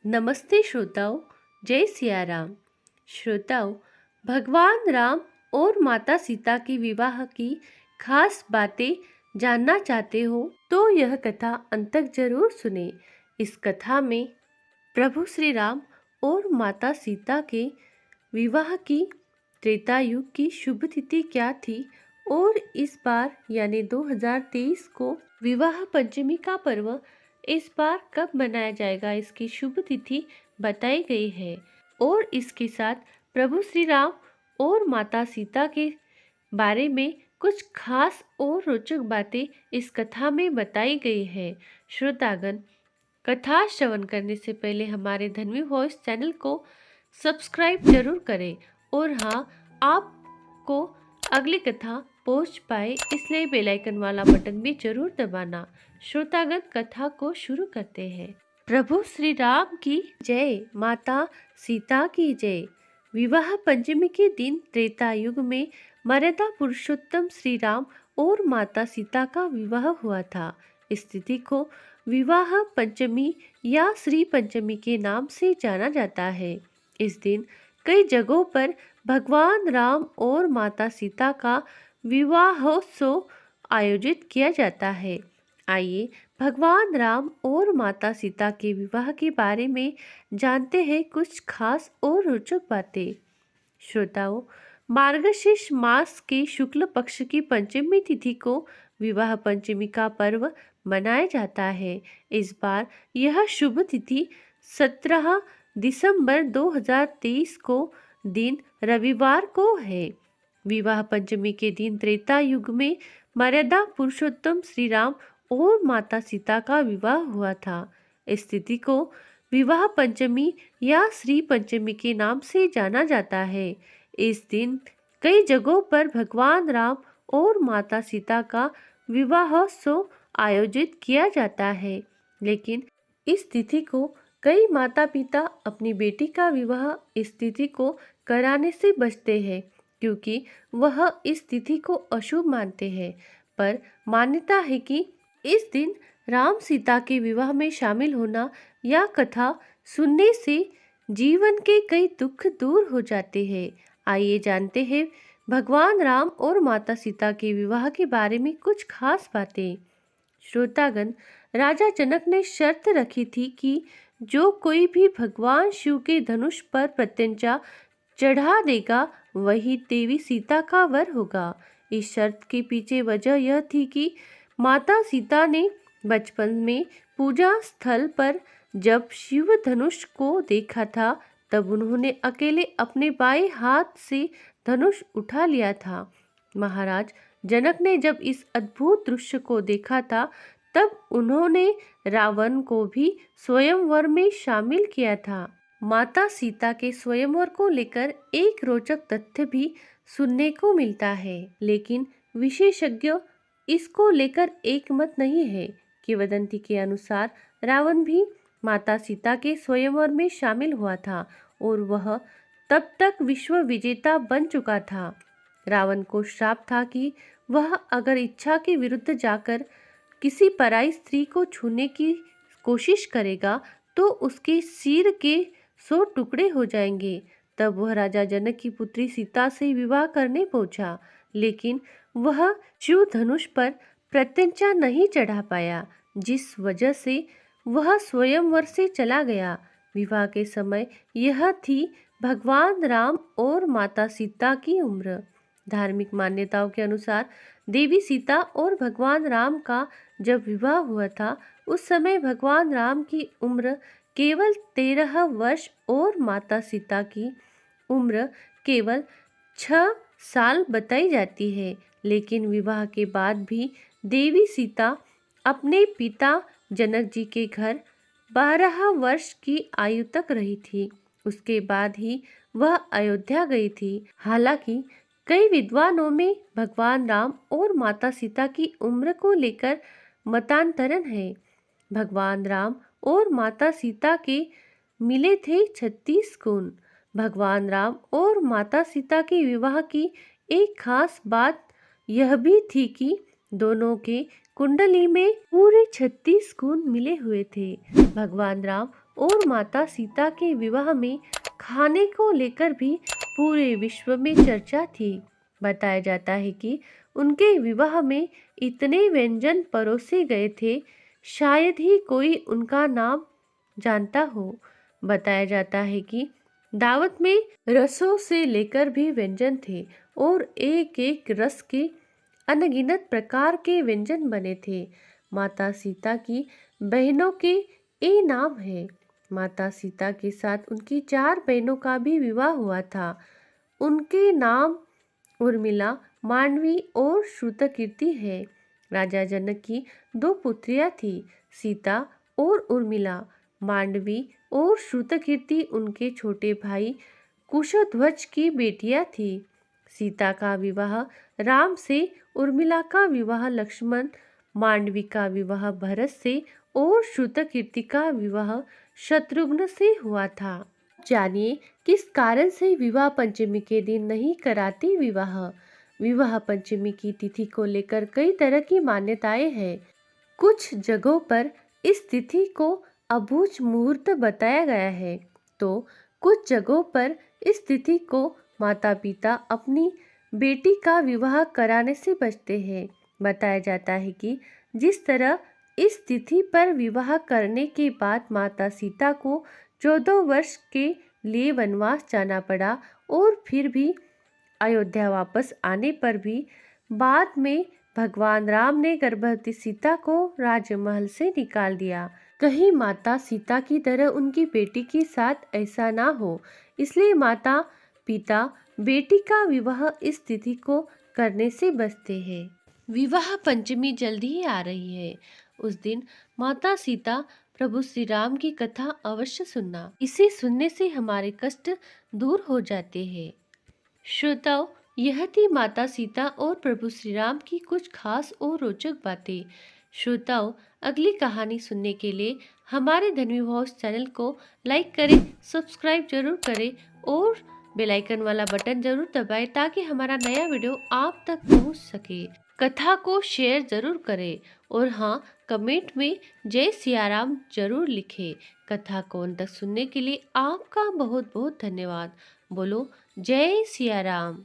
नमस्ते श्रोताओं, जय सिया राम। श्रोताओं, भगवान राम और माता सीता के विवाह की खास बातें जानना चाहते हो तो यह कथा अंत तक जरूर सुने। इस कथा में प्रभु श्री राम और माता सीता के विवाह की त्रेता युग की शुभ तिथि क्या थी और इस बार यानी 2023 को विवाह पंचमी का पर्व इस बार कब मनाया जाएगा, इसकी शुभ तिथि बताई गई है। और इसके साथ प्रभु श्री राम और माता सीता के बारे में कुछ खास और रोचक बातें इस कथा में बताई गई है। श्रोतागण, कथा श्रवण करने से पहले हमारे धन्वी वॉइस चैनल को सब्सक्राइब जरूर करें और हाँ, आपको अगली कथा पहुंच पाए इसलिए बेल आइकन वाला बटन भी जरूर दबाना। श्रोतागण, कथा को शुरू करते हैं। प्रभु श्री राम की जय, माता सीता की जय। विवाह पंचमी के दिन त्रेता युग में मर्यादा पुरुषोत्तम श्री राम और माता सीता का विवाह हुआ था। इस तिथि को विवाह पंचमी या श्री पंचमी के नाम से जाना जाता है। इस दिन कई जगहों पर भगवान राम और माता सीता का विवाहोत्सव आयोजित किया जाता है। आइए भगवान राम और माता सीता के विवाह के बारे में जानते हैं कुछ खास और रोचक बातें। श्रोताओं, मार्गशीर्ष मास के शुक्ल पक्ष की पंचमी तिथि को विवाह पंचमी का पर्व मनाया जाता है। इस बार यह शुभ तिथि 17 दिसंबर 2023 को दिन रविवार को है। विवाह पंचमी के दिन त्रेता युग में मर्यादा पुरुषोत्तम श्री राम और माता सीता का विवाह हुआ था। इस तिथि को विवाह पंचमी या श्री पंचमी के नाम से जाना जाता है। इस दिन कई जगहों पर भगवान राम और माता सीता का विवाहोत्सव आयोजित किया जाता है, लेकिन इस तिथि को कई माता पिता अपनी बेटी का विवाह इस तिथि को कराने से बचते हैं क्योंकि वह इस तिथि को अशुभ मानते हैं। पर मान्यता है कि इस दिन राम सीता के विवाह में शामिल होना या कथा सुनने से जीवन के कई दुख दूर हो जाते हैं। आइए जानते हैं भगवान राम और माता सीता के विवाह के बारे में कुछ खास बातें। श्रोतागण, राजा जनक ने शर्त रखी थी कि जो कोई भी भगवान शिव के धनुष पर प्रत्यंचा चढ़ा देगा वही देवी सीता का वर होगा। इस शर्त के पीछे वजह यह थी कि माता सीता ने बचपन में पूजा स्थल पर जब शिव धनुष को देखा था तब उन्होंने अकेले अपने बाएं हाथ से धनुष उठा लिया था। महाराज जनक ने जब इस अद्भुत दृश्य को देखा था तब उन्होंने रावण को भी स्वयंवर में शामिल किया था। माता सीता के स्वयंवर को लेकर एक रोचक तथ्य भी सुनने को मिलता है, लेकिन विशेषज्ञ इसको लेकर एक मत नहीं है। किंवदंती के अनुसार रावण भी माता सीता के स्वयंवर में शामिल हुआ था और वह तब तक विश्व विजेता बन चुका था। रावण को श्राप था कि वह अगर इच्छा के विरुद्ध जाकर किसी पराई स्त्री को छूने की कोशिश करेगा तो उसके सिर के 100 टुकड़े हो जाएंगे। तब वह राजा जनक की पुत्री सीता से विवाह करने पहुंचा, लेकिन वह शिव धनुष पर प्रत्यंचा नहीं चढ़ा पाया, जिस वजह से वह स्वयंवर से चला गया। विवाह के समय यह थी भगवान राम और माता सीता की उम्र। धार्मिक मान्यताओं के अनुसार देवी सीता और भगवान राम का जब विवाह हुआ था उस समय भगवान राम की उम्र केवल 13 वर्ष और माता सीता की उम्र केवल 6 साल बताई जाती है। लेकिन विवाह के बाद भी देवी सीता अपने पिता जनक जी के घर 12 वर्ष की आयु तक रही थी। उसके बाद ही वह अयोध्या गई थी। हालांकि कई विद्वानों में भगवान राम और माता सीता की उम्र को लेकर मतांतरण है। भगवान राम और माता सीता के मिले थे 36 गुण। भगवान राम और माता सीता के विवाह की एक खास बात यह भी थी कि दोनों के कुंडली में पूरे 36 गुण मिले हुए थे। भगवान राम और माता सीता के विवाह में खाने को लेकर भी पूरे विश्व में चर्चा थी। बताया जाता है कि उनके विवाह में इतने व्यंजन परोसे गए थे, शायद ही कोई उनका नाम जानता हो। बताया जाता है कि दावत में रसों से लेकर भी व्यंजन थे और एक एक रस के अनगिनत प्रकार के व्यंजन बने थे। माता सीता की बहनों के ये नाम है। माता सीता के साथ उनकी 4 बहनों का भी विवाह हुआ था। उनके नाम उर्मिला, मांडवी और श्रुतकीर्ति है। राजा जनक की 2 पुत्रियां थी, सीता और उर्मिला। मांडवी और श्रुतकीर्ति उनके छोटे भाई कुशध्वज की बेटियां थी। सीता का विवाह राम से, उर्मिला का विवाह लक्ष्मण, मांडवी का विवाह भरत से और श्रुतकीर्ति का विवाह शत्रुघ्न से हुआ था। जानिए किस कारण से विवाह पंचमी के दिन नहीं कराते विवाह। विवाह पंचमी की तिथि को लेकर कई तरह की मान्यताएं हैं। कुछ जगहों पर इस तिथि को अबूझ मुहूर्त बताया गया है, तो कुछ जगहों पर इस तिथि को माता पिता अपनी बेटी का विवाह कराने से बचते हैं। बताया जाता है कि जिस तरह इस तिथि पर विवाह करने के बाद माता सीता को 14 वर्ष के लिए वनवास जाना पड़ा और फिर भी अयोध्या वापस आने पर भी बाद में भगवान राम ने गर्भवती सीता को राजमहल से निकाल दिया। कहीं माता सीता की तरह उनकी बेटी के साथ ऐसा ना हो, इसलिए माता पिता बेटी का विवाह इस तिथि को करने से बचते हैं। विवाह पंचमी जल्दी ही आ रही है। उस दिन माता सीता प्रभु श्री राम की कथा अवश्य सुनना। इसे सुनने से हमारे कष्ट दूर हो जाते हैं। श्रोताओ, यह थी माता सीता और प्रभु श्री राम की कुछ खास और रोचक बातें। श्रोताओं, अगली कहानी सुनने के लिए हमारे धन्वी वॉइस चैनल को लाइक करें, सब्सक्राइब जरूर करें और बेल आइकन वाला बटन जरूर दबाएं ताकि हमारा नया वीडियो आप तक पहुंच सके। कथा को शेयर जरूर करें और हाँ, कमेंट में जय सियाराम जरूर लिखें। कथा को अंत तक सुनने के लिए आपका बहुत बहुत धन्यवाद। बोलो जय सियाराम।